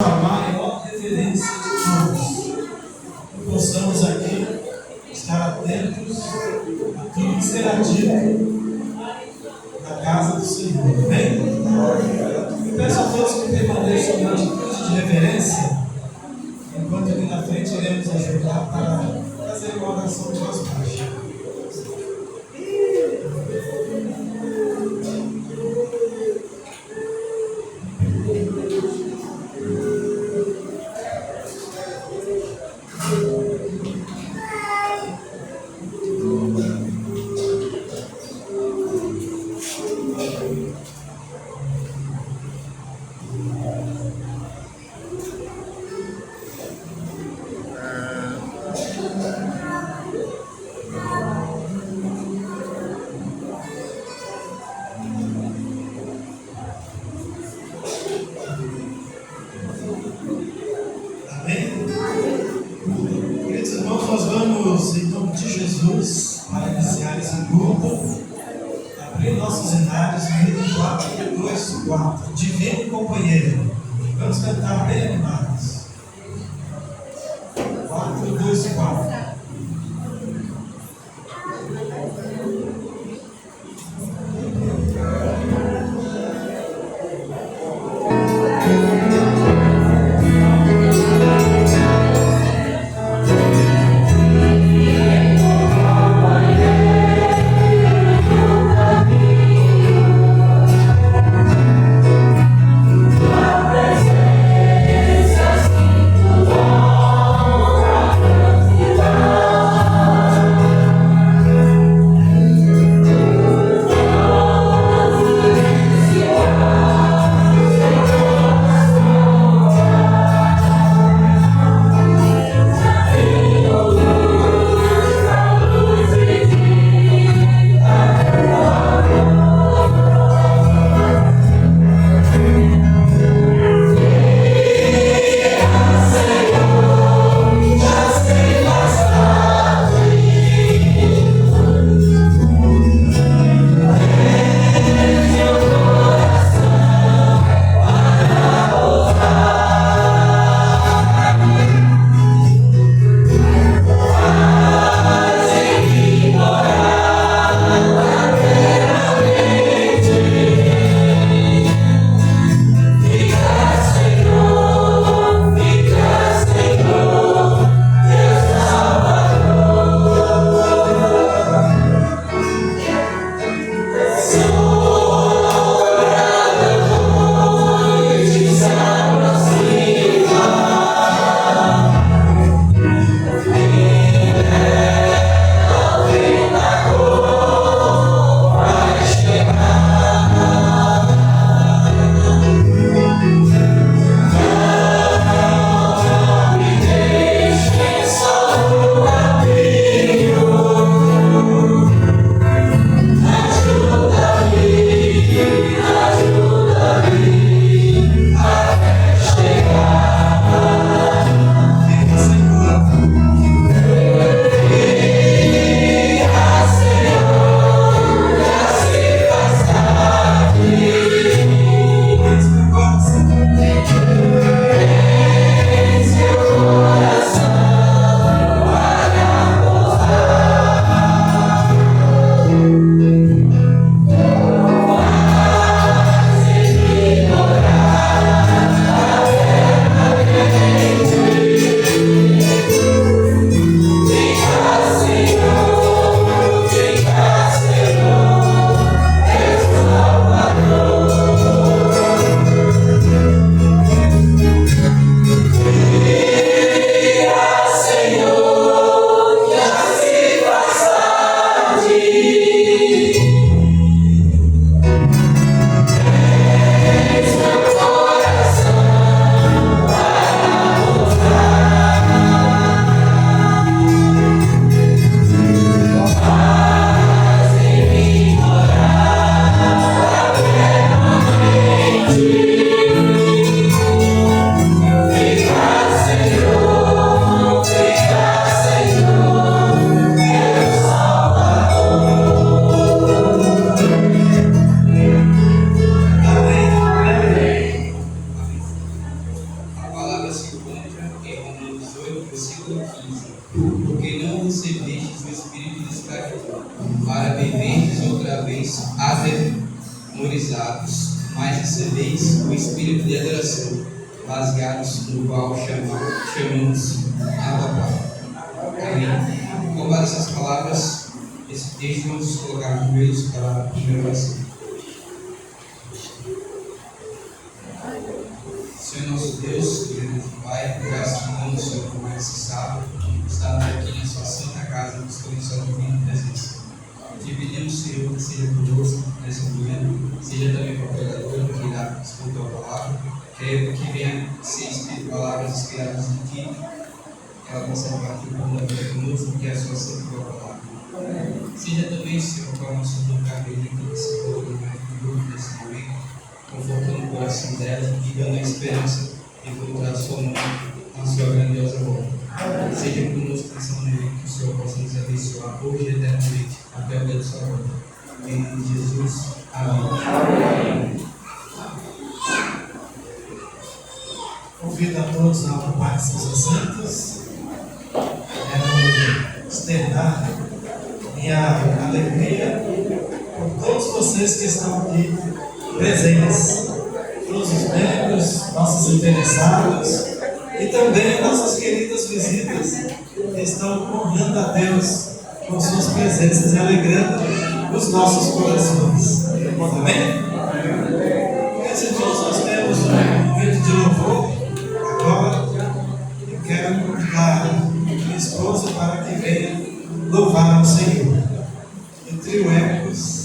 A maior reverência de todos. Que possamos aqui estar atentos a tudo que será dito na casa do Senhor. Amém? Eu peço a todos que permaneçam na atitude de reverência, enquanto aqui na frente iremos ajudar para fazer uma oração de voz baixa. Para iniciar esse grupo, abrir nossos cenários, no 4, 2, 4, Divino Companheiro. Vamos cantar bem animados. 4, 2, 4. Presença Versículo 15. Porque não recebestes o espírito de escravidão, para viverdes outra vez atemorizados, mas recebeis o espírito de adoração, baseados no qual chamamos Abba Pai. Amém. Com base nessas palavras, esse texto, vamos colocar no meio para a primeira oração. Senhor nosso Deus, querido Pai, graças te damos, Senhor, por mais esse sábado, estarmos aqui na sua santa casa, buscando sua divina presença. Te pedimos, Senhor, que seja conosco nessa manhã, seja também com a pregadora que irá escutar a palavra, que venha ser palavras inspiradas em ti, que ela possa partir conosco, que é a sua santa palavra. Seja também, Senhor, com a nossa boca aberta, que se coloque nesse momento, confortando o coração dela e dando a esperança de encontrar sua mão na sua grandiosa volta. Seja conosco nessa manhã, que o Senhor possa nos abençoar hoje e eternamente, até o dia da sua volta. Em nome de Jesus. Amém. Convido a todos a ocupar seus assentos. Quero externar minha alegria por todos vocês que estão aqui presentes, todos os membros, nossos interessados e também nossas queridas visitas que estão honrando a Deus com suas presenças e alegrando os nossos corações. Amém? Nesse dia nós temos um momento de louvor. Agora eu quero convidar minha esposa para que venha louvar ao Senhor. O trio Ecos.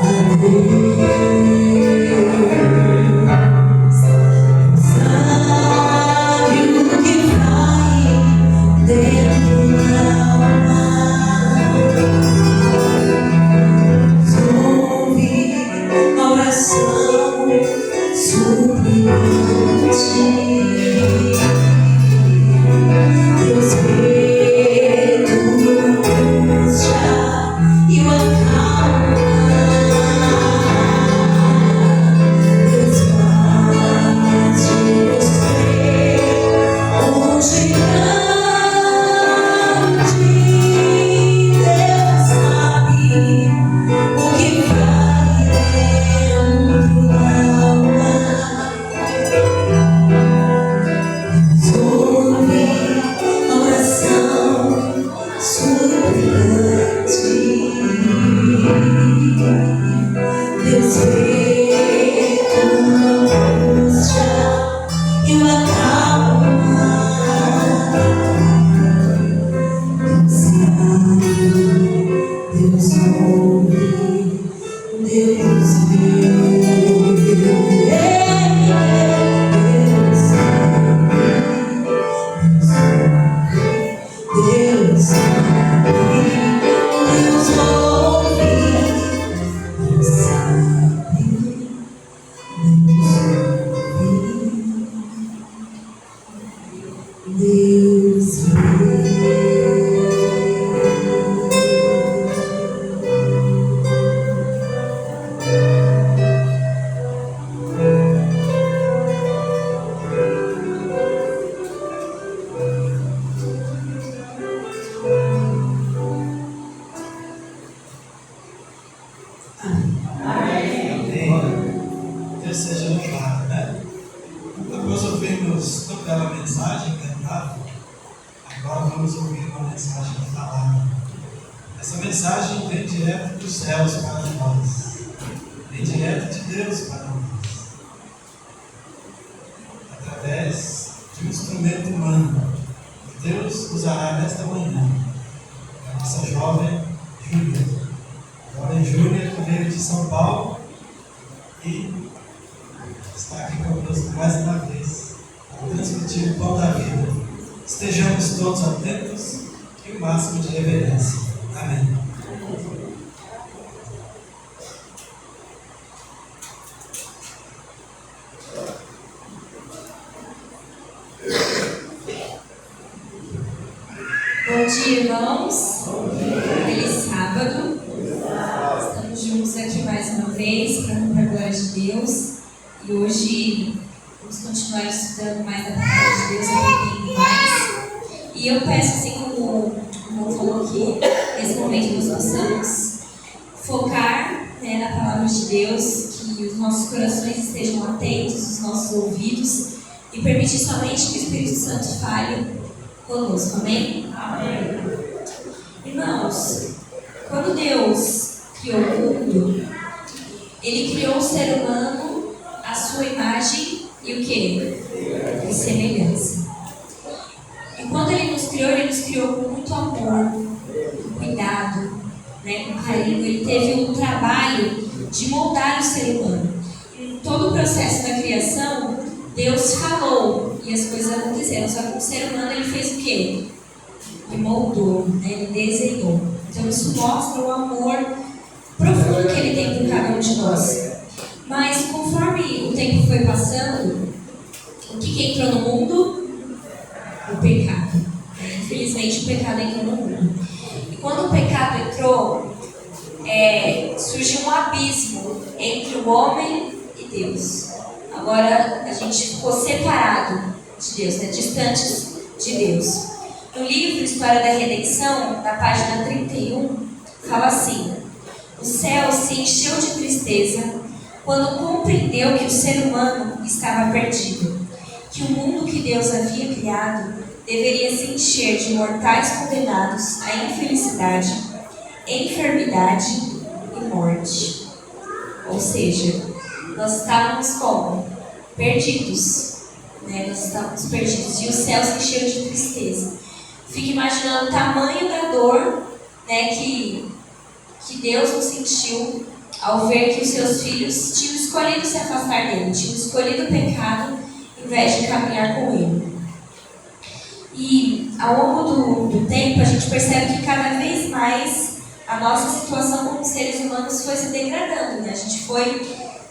Amém. Deus seja louvado, né? Depois ouvimos toda aquela mensagem cantada, agora vamos ouvir uma mensagem falada. Essa mensagem vem direto dos céus para nós, vem direto de Deus para nós, através de um instrumento humano que Deus usará nesta manhã, a nossa jovem Júlia. Jovem Júlia, que veio de São Paulo e está aqui conosco mais uma vez para transmitir o pão da vida. Estejamos todos atentos e o máximo de reverência. Amém. Bom dia, irmãos. Feliz sábado. Estamos juntos aqui mais uma vez para a glória de Deus. E hoje vamos continuar estudando mais a palavra de Deus, um pouquinho mais. E eu peço, assim como o falou aqui, nesse momento nós possamos focar, na palavra de Deus, que os nossos corações estejam atentos, os nossos ouvidos, e permitir somente que o Espírito Santo fale conosco. Amém? Amém. Irmãos, quando Deus criou o mundo, Ele criou o ser humano à sua imagem e o quê? E semelhança. E quando Ele nos criou com muito amor, com cuidado, com carinho. Ele teve um trabalho de moldar o ser humano. Em todo o processo da criação, Deus falou e as coisas aconteceram. Só que o ser humano, ele fez o quê? Ele moldou, ele desenhou. Então isso mostra o amor profundo que Ele tem por cada um de nós. Mas conforme o tempo foi passando, o que entrou no mundo? O pecado. Infelizmente o pecado entrou no mundo. E quando o pecado entrou, surgiu um abismo entre o homem e Deus. Agora a gente ficou separado de Deus, distantes de Deus. No livro História da Redenção, na página 31, fala assim: o céu se encheu de tristeza quando compreendeu que o ser humano estava perdido, que o mundo que Deus havia criado deveria se encher de mortais condenados à infelicidade, enfermidade e morte. Ou seja, nós estávamos como? Perdidos. Nós estávamos perdidos. E o céu se encheu de tristeza. Fique imaginando o tamanho da dor que Deus nos sentiu ao ver que os seus filhos tinham escolhido se afastar dele, tinham escolhido o pecado em vez de caminhar com ele. E ao longo do tempo a gente percebe que cada vez mais a nossa situação como seres humanos foi se degradando, A gente foi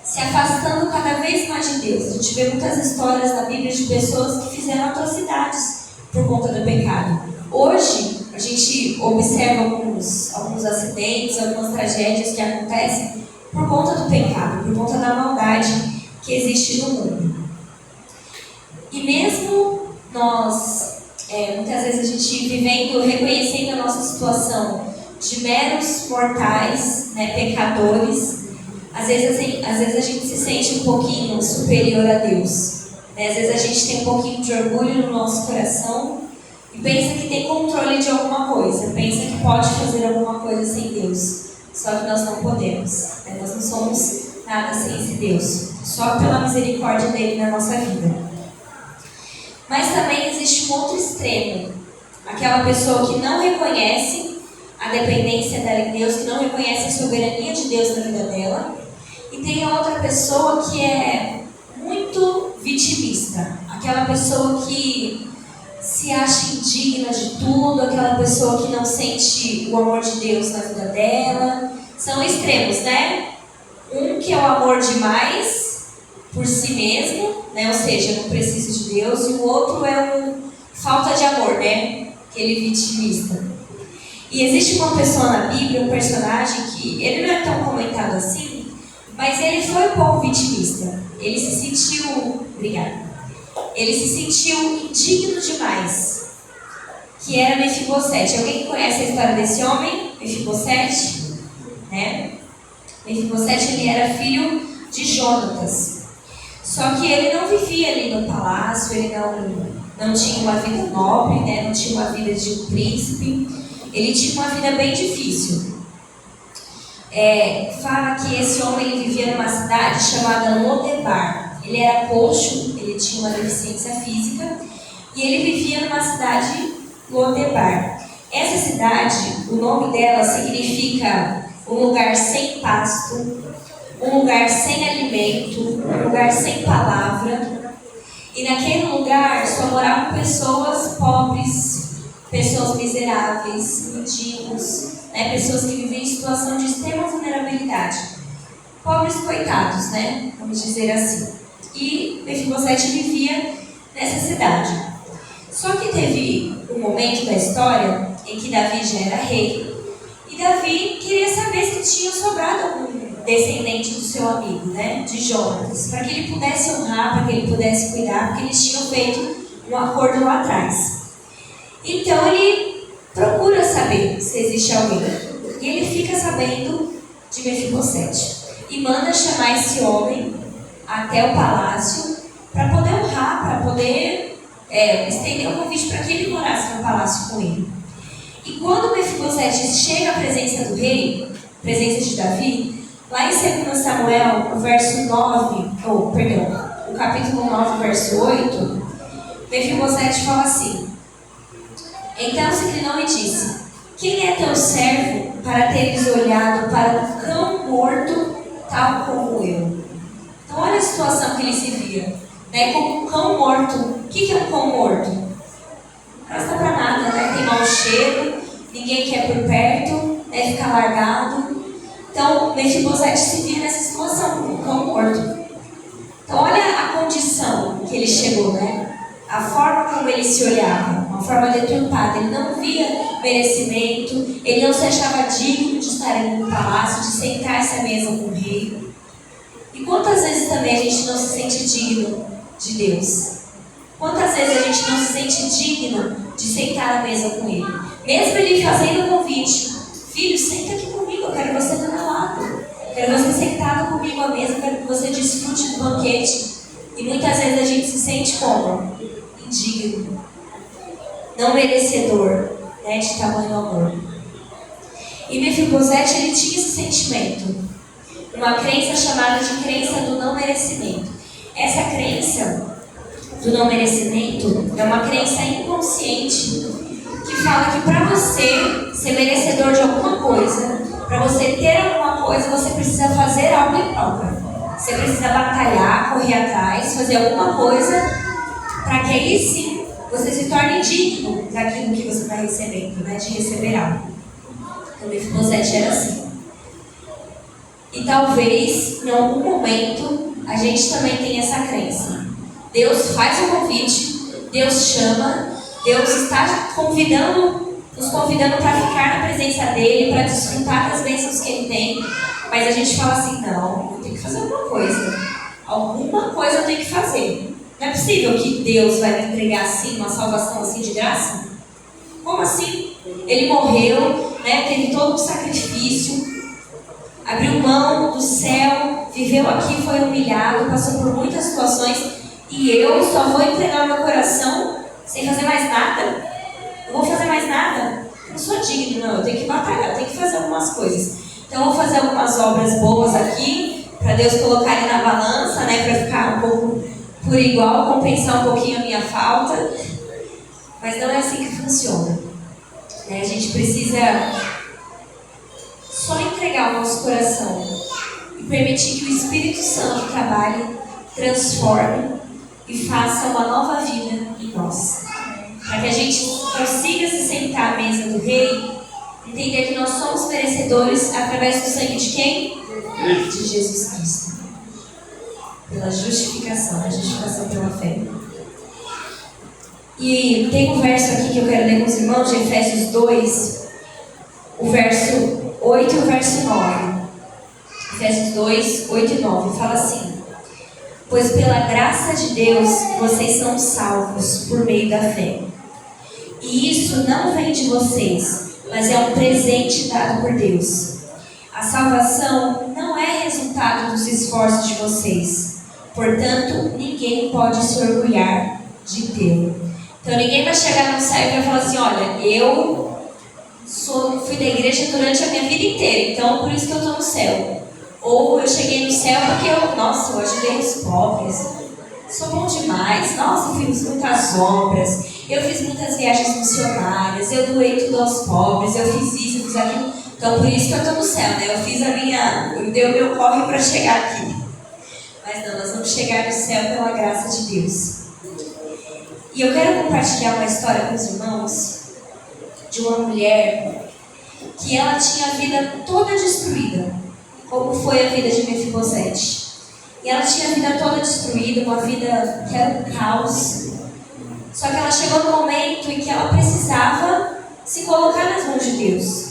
se afastando cada vez mais de Deus. A gente vê muitas histórias na Bíblia de pessoas que fizeram atrocidades por conta do pecado. Hoje a gente observa alguns acidentes, algumas tragédias que acontecem por conta do pecado, por conta da maldade que existe no mundo. E mesmo nós, muitas vezes a gente vivendo, reconhecendo a nossa situação de meros mortais, pecadores, às vezes a gente se sente um pouquinho superior a Deus. Às vezes a gente tem um pouquinho de orgulho no nosso coração e pensa que tem controle de alguma coisa, pensa que pode fazer alguma coisa sem Deus. Só que nós não podemos. Nós não somos nada sem esse Deus, só pela misericórdia dele na nossa vida. Mas também existe um outro extremo, aquela pessoa que não reconhece a dependência dela em Deus, que não reconhece a soberania de Deus na vida dela. E tem a outra pessoa que é muito vitimista, aquela pessoa que se acha indigna de tudo, aquela pessoa que não sente o amor de Deus na vida dela. São extremos, né? Um que é o amor demais por si mesmo, né? Ou seja, não precisa de Deus, e o outro é falta de amor, né? Aquele vitimista. E existe uma pessoa na Bíblia, um personagem que ele não é tão comentado assim, mas ele foi um pouco vitimista. Ele se sentiu... Obrigada. Ele se sentiu indigno demais, que era Mefibosete. Alguém conhece a história desse homem, Mefibosete? Né? Mefibosete, ele era filho de Jonatas. Só que ele não vivia ali no palácio, ele não tinha uma vida nobre, né? Não tinha uma vida de um príncipe. Ele tinha uma vida bem difícil. Fala que esse homem vivia numa cidade chamada Lodebar. Ele era coxo, ele tinha uma deficiência física, e ele vivia numa cidade Lodebar. Essa cidade, o nome dela significa um lugar sem pasto, um lugar sem alimento, um lugar sem palavra. E naquele lugar só moravam pessoas pobres, pessoas miseráveis, mendigos, né? Pessoas que viviam em situação de extrema vulnerabilidade. Pobres coitados, né? Vamos dizer assim. E Mefibosete vivia nessa cidade. Só que teve um momento da história em que Davi já era rei, e Davi queria saber se tinha sobrado algum descendente do seu amigo, né, de Jonatas, para que ele pudesse honrar, para que ele pudesse cuidar, porque eles tinham feito um acordo lá atrás. Então ele procura saber se existe alguém, e ele fica sabendo de Mefibosete e manda chamar esse homem até o palácio para poder honrar, para poder estender o convite para que ele morasse no palácio com ele. E quando Mefibosete chega à presença do rei, presença de Davi, lá em 2 Samuel, o capítulo 9, verso 8, Mefibosete fala assim: Então se inclinou e disse: Quem é teu servo para teres olhado para um cão morto tal como eu? Então olha a situação que ele se via, né? Como um cão morto. O que é um cão morto? Não presta para nada, né? Tem mau cheiro, ninguém quer por perto, né? Fica largado. Então Mefibosete se via nessa situação, como um cão morto. Então olha a condição que ele chegou, né? A forma como ele se olhava, uma forma deturpada. Ele não via merecimento, ele não se achava digno de estar em um palácio, de sentar-se à mesa com o rei. E quantas vezes também a gente não se sente digno de Deus? Quantas vezes a gente não se sente digno de sentar à mesa com Ele? Mesmo Ele fazendo o convite: Filho, senta aqui comigo, eu quero você do meu lado. Eu quero você sentado comigo à mesa, eu quero que você desfrute do banquete. E muitas vezes a gente se sente como? Indigno. Não merecedor, né, de tamanho amor. E Mefibosete, ele tinha esse sentimento. Uma crença chamada de crença do não merecimento. Essa crença do não merecimento é uma crença inconsciente que fala que para você ser merecedor de alguma coisa, para você ter alguma coisa, você precisa fazer algo em troca. Você precisa batalhar, correr atrás, fazer alguma coisa para que aí sim você se torne digno daquilo que você está recebendo, né? De receber algo. Então Mefibosete era assim. E talvez, em algum momento, a gente também tenha essa crença. Deus faz o convite, Deus chama, Deus está nos convidando para ficar na presença dEle, para desfrutar das bênçãos que Ele tem. Mas a gente fala assim: não, eu tenho que fazer alguma coisa. Alguma coisa eu tenho que fazer. Não é possível que Deus vai me entregar assim, uma salvação assim de graça? Como assim? Ele morreu, né, teve todo um sacrifício, abriu mão do céu, viveu aqui, foi humilhado, passou por muitas situações, e eu só vou entregar o meu coração sem fazer mais nada? Eu vou fazer mais nada? Eu não sou digno, não. Eu tenho que batalhar, eu tenho que fazer algumas coisas. Então eu vou fazer algumas obras boas aqui, para Deus colocar ele na balança, né, para ficar um pouco por igual, compensar um pouquinho a minha falta. Mas não é assim que funciona. A gente precisa só entregar o nosso coração e permitir que o Espírito Santo trabalhe, transforme e faça uma nova vida em nós. Para que a gente consiga se sentar à mesa do Rei, entender que nós somos merecedores através do sangue de quem? De Jesus Cristo. Pela justificação, a justificação pela fé. E tem um verso aqui que eu quero ler com os irmãos, de Efésios 2, o verso 8 e o verso 9. Efésios 2, 8 e 9, fala assim: pois pela graça de Deus vocês são salvos por meio da fé. E isso não vem de vocês, mas é um presente dado por Deus. A salvação não é resultado dos esforços de vocês, portanto, ninguém pode se orgulhar de tê-lo. Então ninguém vai chegar no céu e vai falar assim: olha, eu fui da igreja durante a minha vida inteira, então por isso que eu estou no céu. Ou eu cheguei no céu porque eu ajudei os pobres, sou bom demais, nossa, eu fiz muitas obras, eu fiz muitas viagens missionárias, eu doei tudo aos pobres, eu fiz isso, eu fiz aquilo, então por isso que eu estou no céu, né? Eu dei o meu corre para chegar aqui. Mas não, nós vamos chegar no céu pela graça de Deus. E eu quero compartilhar uma história com os irmãos de uma mulher que ela tinha a vida toda destruída, como foi a vida de Mefibosete. E ela tinha a vida toda destruída, uma vida que era um caos. Só que ela chegou no momento em que ela precisava se colocar nas mãos de Deus.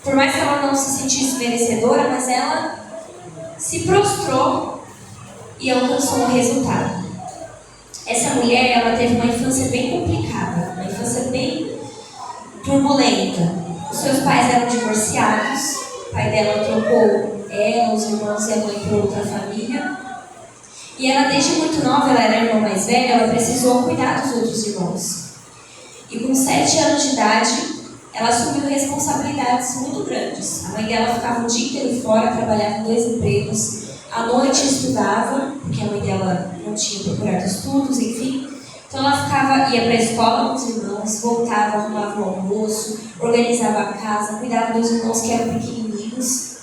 Por mais que ela não se sentisse merecedora, mas ela se prostrou e alcançou um resultado. Essa mulher, ela teve uma infância bem complicada, uma infância bem turbulenta. Os seus pais eram divorciados, o pai dela trocou ela, os irmãos e a mãe por outra família. E ela, desde muito nova, ela era a irmã mais velha, ela precisou cuidar dos outros irmãos. E com 7 anos de idade, ela assumiu responsabilidades muito grandes. A mãe dela ficava o dia inteiro fora, trabalhava em 2 empregos. À noite estudava, porque a mãe dela não tinha procurado estudos, enfim. Então ela ia para a escola com os irmãos, voltava, arrumava o almoço, organizava a casa, cuidava dos irmãos que eram pequenininhos.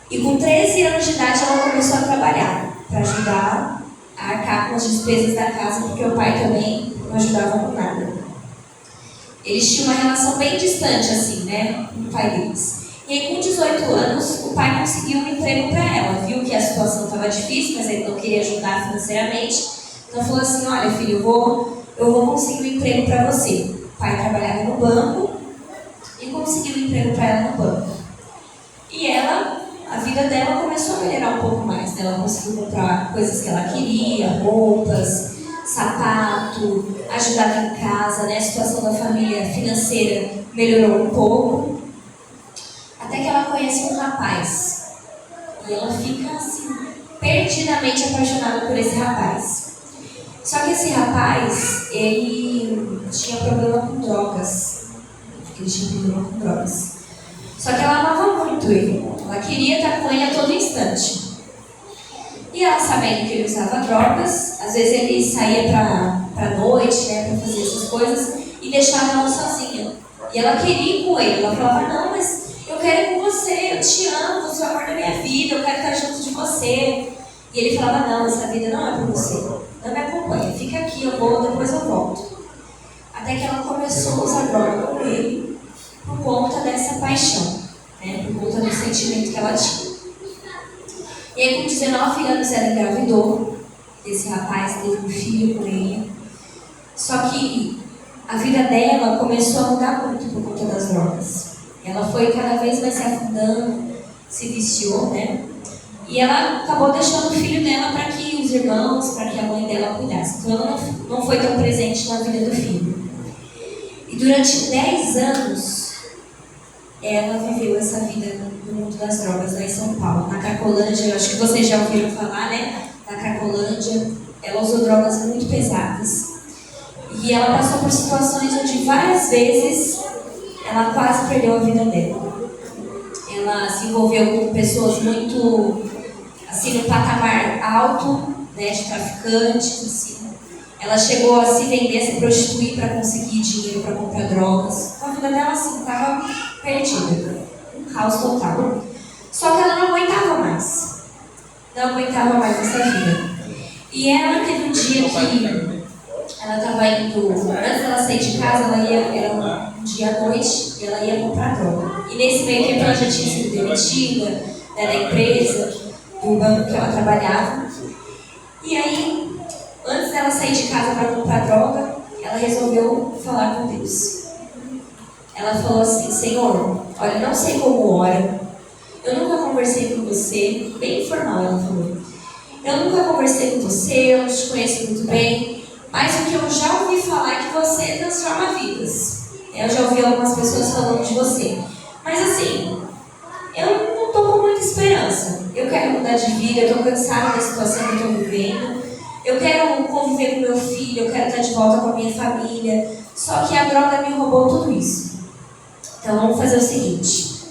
E com 13 anos de idade ela começou a trabalhar, para ajudar a arcar com as despesas da casa, porque o pai também não ajudava com nada. Eles tinham uma relação bem distante, assim, né, com o pai deles. E aí, com 18 anos, o pai conseguiu um emprego para ela. Viu que a situação estava difícil, mas ele não queria ajudar financeiramente. Então falou assim: olha, filho, eu vou conseguir um emprego para você. O pai trabalhava no banco e conseguiu um emprego para ela no banco. E ela, a vida dela começou a melhorar um pouco mais, né? Ela conseguiu comprar coisas que ela queria, roupas, sapato, ajudava em casa, né? A situação da família financeira melhorou um pouco. Até que ela conhece um rapaz. E ela fica assim, perdidamente apaixonada por esse rapaz. Só que esse rapaz, ele tinha problema com drogas. Só que ela amava muito ele. Ela queria estar com ele a todo instante. E ela, sabendo que ele usava drogas, às vezes ele saía pra noite, né, pra fazer essas coisas, e deixava ela sozinha. E ela queria ir com ele. Ela falava: não, mas eu quero ir com você, eu te amo, você é o amor da minha vida, eu quero estar junto de você. E ele falava: não, essa vida não é para você, não me acompanha, fica aqui, eu vou, depois eu volto. Até que ela começou a usar droga com ele, por conta dessa paixão, né? Por conta do sentimento que ela tinha. E aí, com 19 anos, ela engravidou desse rapaz, teve um filho com ele. Só que a vida dela começou a mudar muito por conta das drogas. Ela foi cada vez mais se afundando, se viciou, né? E ela acabou deixando o filho dela para que os irmãos, para que a mãe dela cuidasse. Então ela não foi tão presente na vida do filho. E durante 10 anos, ela viveu essa vida no mundo das drogas lá em São Paulo. Na Cracolândia, eu acho que vocês já ouviram falar, né? Na Cracolândia, ela usou drogas muito pesadas. E ela passou por situações onde várias vezes ela quase perdeu a vida dela. Ela se envolveu com pessoas muito, assim, no patamar alto, né, de traficantes, assim. Ela chegou a se vender, a se prostituir para conseguir dinheiro para comprar drogas. Então a vida dela, assim, estava perdida. Um caos total. Só que ela não aguentava mais. Não aguentava mais essa vida. E ela teve um dia que ela estava indo, antes dela sair de casa, era um dia à noite, e ela ia comprar droga. E nesse meio tempo ela já tinha sido demitida, né, da empresa, do banco que ela trabalhava. E aí, antes dela sair de casa para comprar droga, ela resolveu falar com Deus. Ela falou assim: Senhor, olha, não sei como ora, eu nunca conversei com você, bem informal ela falou. Eu nunca conversei com você, eu não te conheço muito bem, mas o que eu já ouvi falar é que você transforma vidas. Eu já ouvi algumas pessoas falando de você. Mas assim, eu não estou com muita esperança. Eu quero mudar de vida, eu estou cansada da situação que eu estou vivendo. Eu quero conviver com meu filho, eu quero estar de volta com a minha família. Só que a droga me roubou tudo isso. Então vamos fazer o seguinte.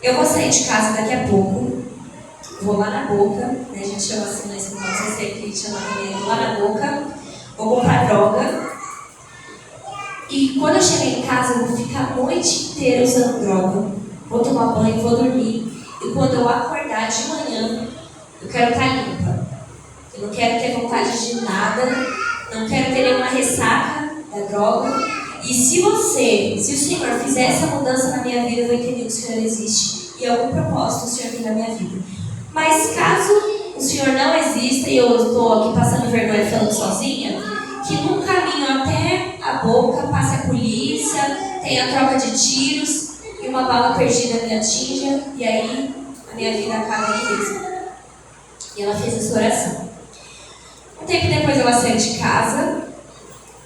Eu vou sair de casa daqui a pouco. Vou lá na Boca, né? A gente chama assim, mas não sei se é que a gente chama também, vou lá na Boca, vou comprar droga. E quando eu chegar em casa, eu vou ficar a noite inteira usando droga. Vou tomar banho, vou dormir. E quando eu acordar de manhã, eu quero estar limpa. Eu não quero ter vontade de nada, não quero ter nenhuma ressaca da droga. E se o Senhor fizer essa mudança na minha vida, eu vou entender que o Senhor existe e algum propósito o Senhor tem na minha vida. Mas caso o Senhor não exista e eu estou aqui passando vergonha falando sozinha, que no caminho até a Boca passe a polícia, tenha troca de tiros e uma bala perdida me atinja e aí a minha vida acaba aí mesmo. E ela fez essa oração. Um tempo depois ela saiu de casa,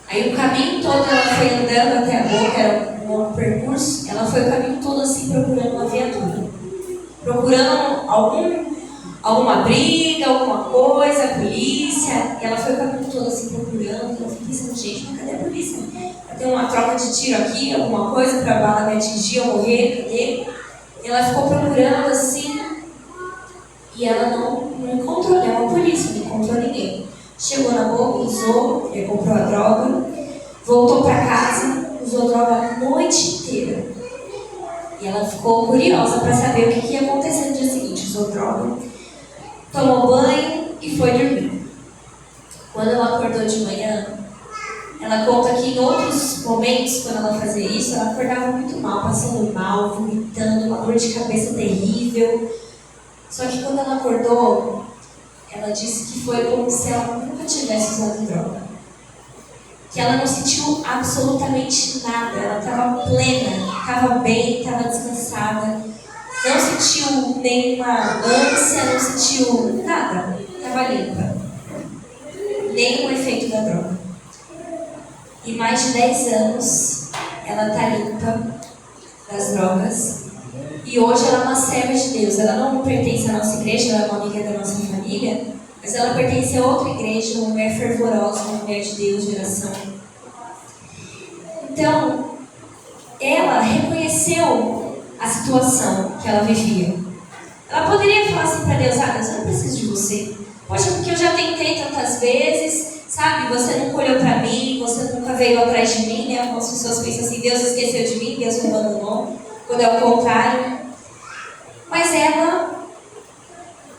aí o caminho todo ela foi andando até a Boca, era um longo percurso, ela foi o caminho todo assim procurando uma viatura. Procurando alguma briga, alguma coisa, a polícia. E ela foi o caminho todo assim procurando. Eu fiquei pensando, gente, mas cadê a polícia? Tem uma troca de tiro aqui, alguma coisa para a bala me atingir ou morrer, cadê? E ela ficou procurando assim. E ela não encontrou nenhuma polícia, não encontrou ninguém. Chegou na Boca, usou, comprou a droga, voltou para casa, usou droga a noite inteira. E ela ficou curiosa para saber o que ia acontecer no dia seguinte. Usou droga, tomou banho e foi dormir. Quando ela acordou de manhã, ela conta que em outros momentos, quando ela fazia isso, ela acordava muito mal, passando mal, vomitando, uma dor de cabeça terrível. Só que quando ela acordou, ela disse que foi como se ela nunca tivesse usado droga. Que ela não sentiu absolutamente nada, ela estava plena, estava bem, estava descansada, não sentiu nenhuma ânsia, não sentiu nada, estava limpa, nenhum efeito da droga. E mais de 10 anos ela está limpa das drogas e hoje ela é uma serva de Deus. Ela não pertence à nossa igreja, ela é uma amiga da nossa família, mas ela pertence a outra igreja, uma mulher fervorosa, uma mulher de Deus, de oração. Então, ela reconheceu a situação que ela vivia. Ela poderia falar assim para Deus: Deus, eu não preciso de você. Poxa, porque eu já tentei tantas vezes, sabe? Você nunca olhou para mim, você nunca veio atrás de mim, né? Algumas pessoas pensam assim: Deus esqueceu de mim, Deus me abandonou, quando é o contrário. Mas ela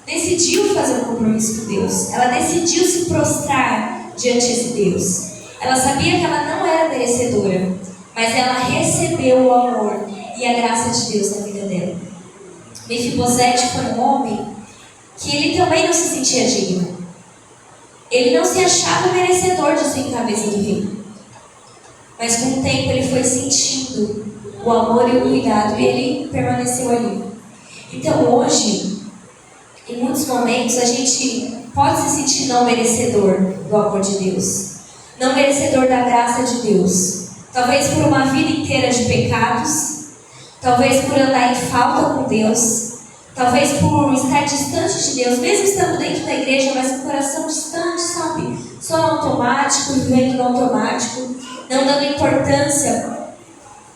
decidiu fazer um compromisso com Deus. Ela decidiu se prostrar diante desse Deus. Ela sabia que ela não era merecedora, mas ela recebeu o amor e a graça de Deus na vida dela. Mefibosete foi um homem que ele também não se sentia digno. Ele não se achava merecedor de sentar à mesa do rei. Mas com o tempo ele foi sentindo o amor e o cuidado e ele permaneceu ali. Então hoje, em muitos momentos, a gente pode se sentir não merecedor do amor de Deus, não merecedor da graça de Deus. Talvez por uma vida inteira de pecados, talvez por andar em falta com Deus, talvez por estar distante de Deus, mesmo estando dentro da igreja, mas com o coração distante, sabe? Só no automático, vivendo no automático, não dando importância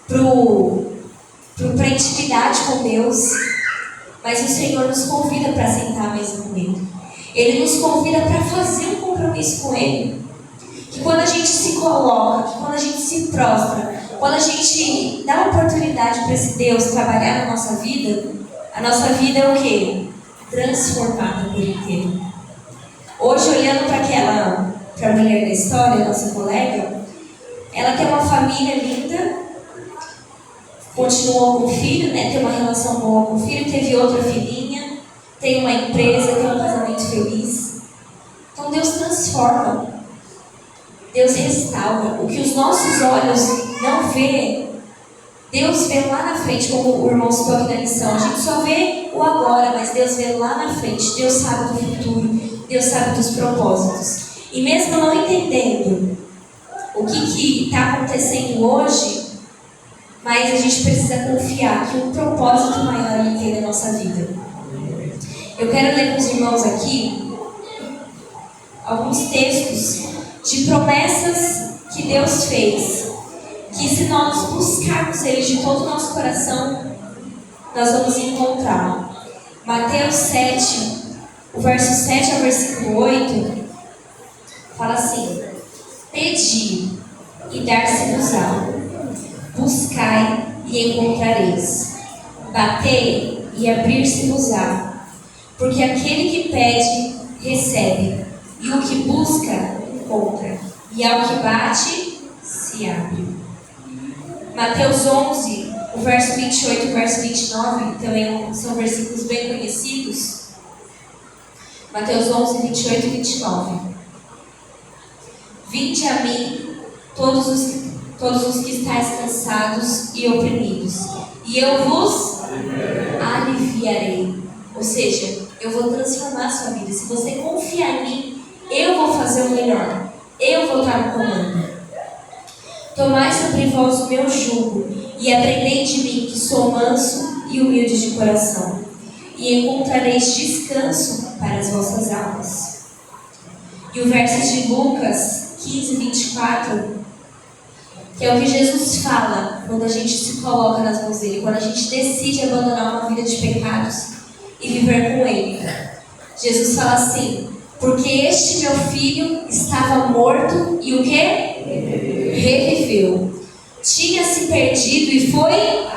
para a intimidade com Deus. Mas o Senhor nos convida para sentar à mesa com Ele. Ele nos convida para fazer um compromisso com Ele. Que quando a gente se coloca, que quando a gente se prostra, quando a gente dá oportunidade para esse Deus trabalhar na nossa vida, a nossa vida é o quê? Transformada por inteiro. Hoje, olhando para a mulher da história, nossa colega, ela tem uma família linda, continuou com o filho, né? Tem uma relação boa com o filho, teve outra filhinha, tem uma empresa, tem um casamento feliz. Então Deus transforma, Deus restaura. O que os nossos olhos não vê, Deus vê lá na frente, como o irmão citou aqui na lição. A gente só vê o agora, mas Deus vê lá na frente. Deus sabe do futuro, Deus sabe dos propósitos. E mesmo não entendendo o que está acontecendo hoje, mas a gente precisa confiar que um propósito maior Ele tem na nossa vida. Eu quero ler com os irmãos aqui alguns textos de promessas que Deus fez, que se nós buscarmos Ele de todo o nosso coração, nós vamos encontrar. Mateus 7, o verso 7 ao versículo 8, fala assim: pedi e dar-se-vos-á, buscai e encontrareis, batei e abrir-se-vos-á, porque aquele que pede, recebe, e o que busca, encontra, e ao que bate, se abre. Mateus 11, o verso 28 e o verso 29, também são versículos bem conhecidos. Mateus 11, 28 e 29. Vinde a mim, todos os que estáis cansados e oprimidos, e eu vos aliviarei. Ou seja, eu vou transformar a sua vida. Se você confiar em mim, eu vou fazer o melhor. Eu vou estar no comando. Tomai sobre vós o meu jugo, e aprendei de mim, que sou manso e humilde de coração, e encontrareis descanso para as vossas almas. E o verso de Lucas 15, 24, que é o que Jesus fala quando a gente se coloca nas mãos dele, quando a gente decide abandonar uma vida de pecados e viver com ele. Jesus fala assim: porque este meu filho estava morto e o quê? Reviveu. Tinha se perdido e foi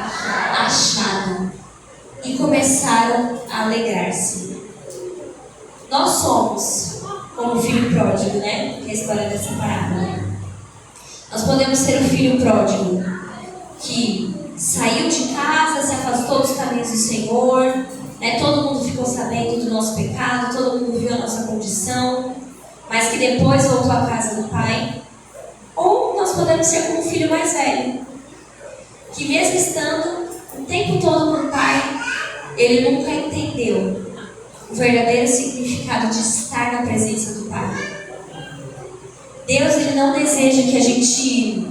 achado. E começaram a alegrar-se. Nós somos como o filho pródigo, né? Que é a história dessa parábola. Nós podemos ser o filho pródigo que saiu de casa, se afastou dos caminhos do Senhor, né? Todo mundo ficou sabendo do nosso pecado, todo mundo viu a nossa condição, mas que depois voltou à casa do Pai. Ou nós podemos ser como o filho mais velho, que mesmo estando o tempo todo com o Pai, ele nunca entendeu o verdadeiro significado de estar na presença do Pai. Deus, ele não deseja que a gente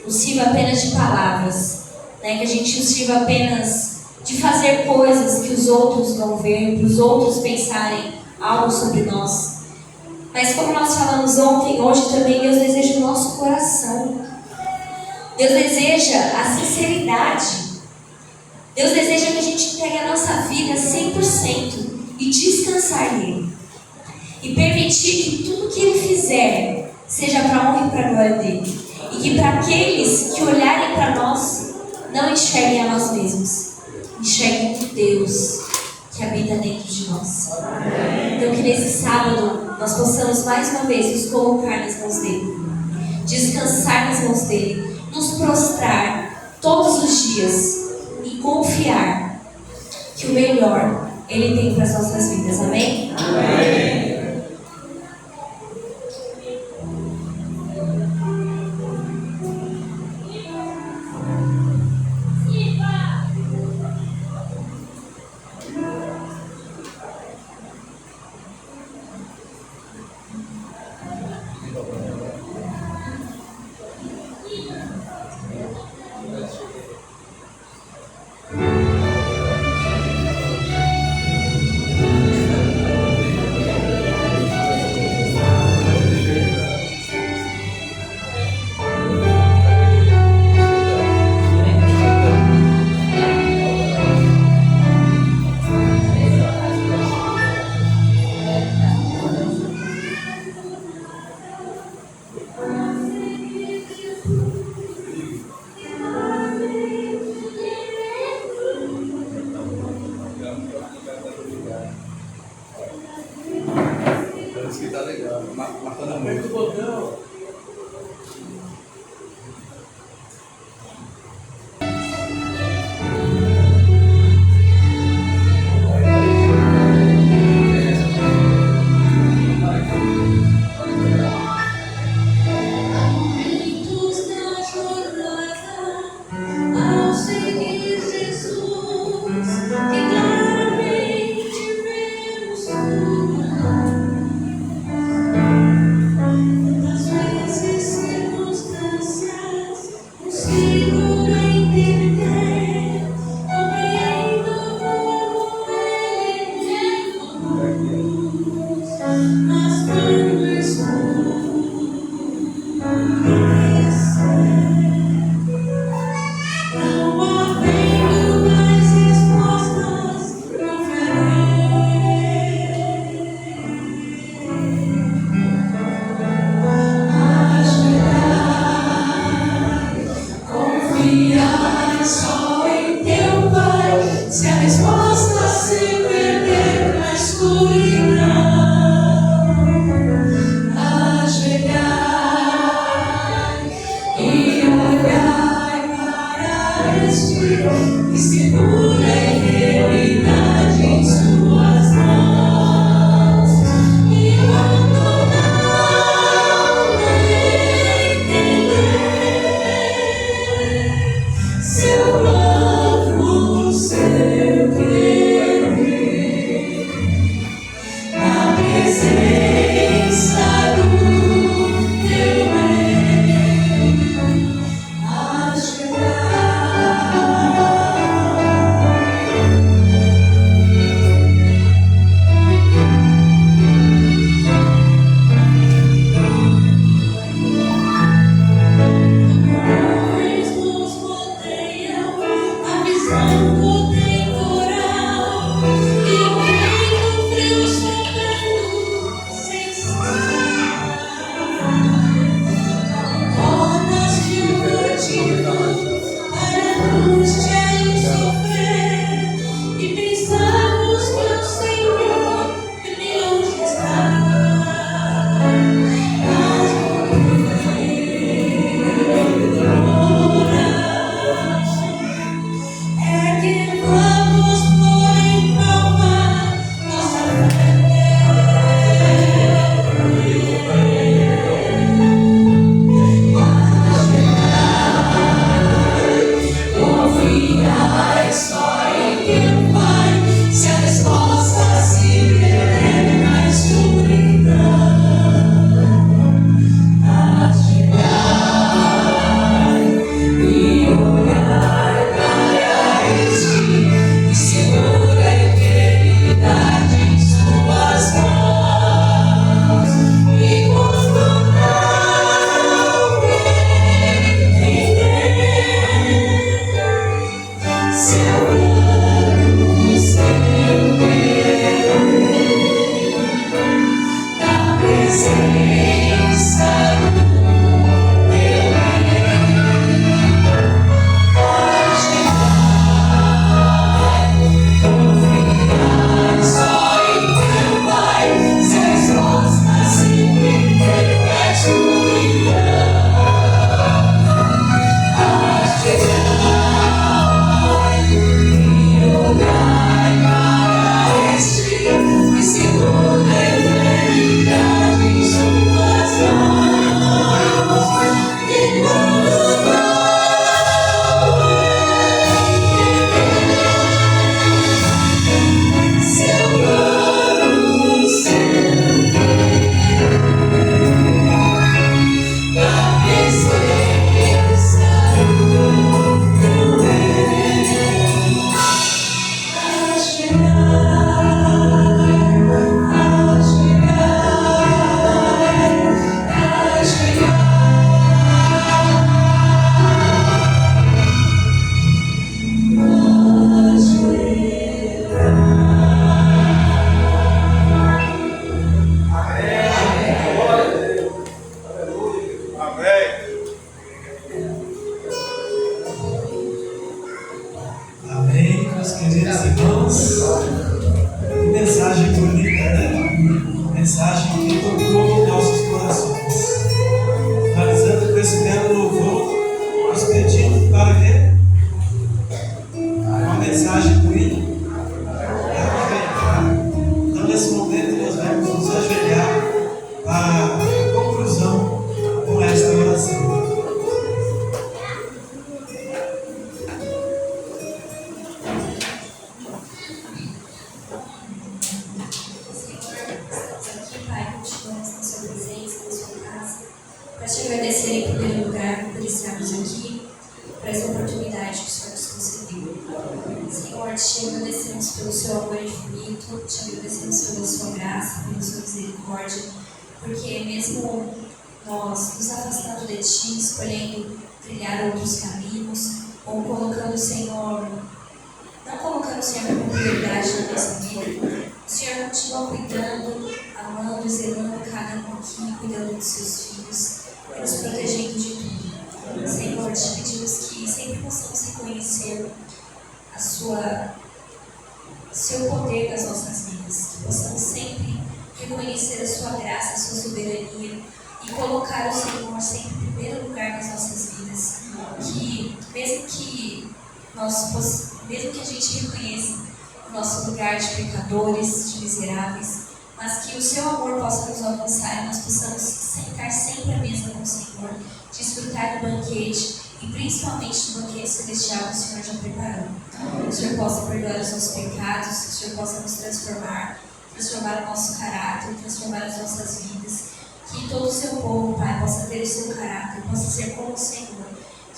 o sirva apenas de palavras, né? Que a gente o sirva apenas de fazer coisas que os outros vão ver, para os outros pensarem algo sobre nós. Mas como nós falamos ontem, hoje também, Deus deseja o nosso coração. Deus deseja a sinceridade. Deus deseja que a gente entregue a nossa vida 100% e descansar nele. E permitir que tudo que ele fizer seja para a honra e para a glória dele. E que para aqueles que olharem para nós, não enxerguem a nós mesmos, enxerguem o Deus que habita dentro de nós. Então que nesse sábado nós possamos mais uma vez nos colocar nas mãos dele, descansar nas mãos dele, nos prostrar todos os dias e confiar que o melhor ele tem para as nossas vidas. Amém? Amém. Isso que tá legal. Matando muito o botão. Das te agradecemos pela sua graça, pela sua misericórdia, porque mesmo nós nos afastando de Ti, escolhendo trilhar outros caminhos, ou colocando o Senhor, não colocando o Senhor como prioridade na nossa vida, o Senhor continua cuidando, amando e zelando cada um aqui, cuidando dos seus filhos e nos protegendo de tudo. Senhor, te pedimos que sempre possamos reconhecer o seu poder nas nossas vidas, que possamos sempre reconhecer a sua graça, a sua soberania e colocar o Senhor sempre em primeiro lugar nas nossas vidas. Que mesmo que a gente reconheça o nosso lugar de pecadores, de miseráveis, mas que o seu amor possa nos alcançar e nós possamos sentar sempre à mesa com o Senhor, desfrutar do banquete e principalmente do banquete celestial que o Senhor já preparou. Que o Senhor possa perdoar os nossos pecados, que o Senhor possa nos transformar o nosso caráter, transformar as nossas vidas. Que todo o seu povo, Pai, possa ter o seu caráter, possa ser como o Senhor.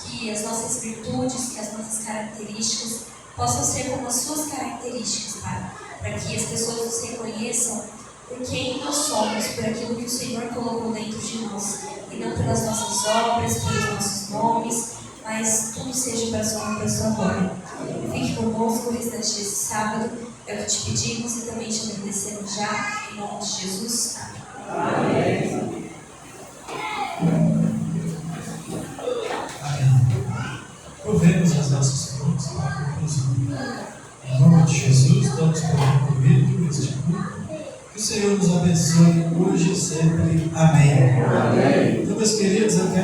Que as nossas virtudes, que as nossas características possam ser como as suas características, Pai. Para que as pessoas nos reconheçam por quem nós somos, por aquilo que o Senhor colocou dentro de nós. E não pelas nossas obras, pelos nossos nomes, mas tudo seja para a sua honra e para a sua glória. Fique conosco o restante desse sábado. É o que te pedimos e também te agradecemos já. Em nome de Jesus. Amém. Amém. Provemos as nossas mãos para a conclusão. Em nome de Jesus, damos por concluído este culto. Que o Senhor nos abençoe hoje e sempre. Amém. Amém. Então, meus queridos, até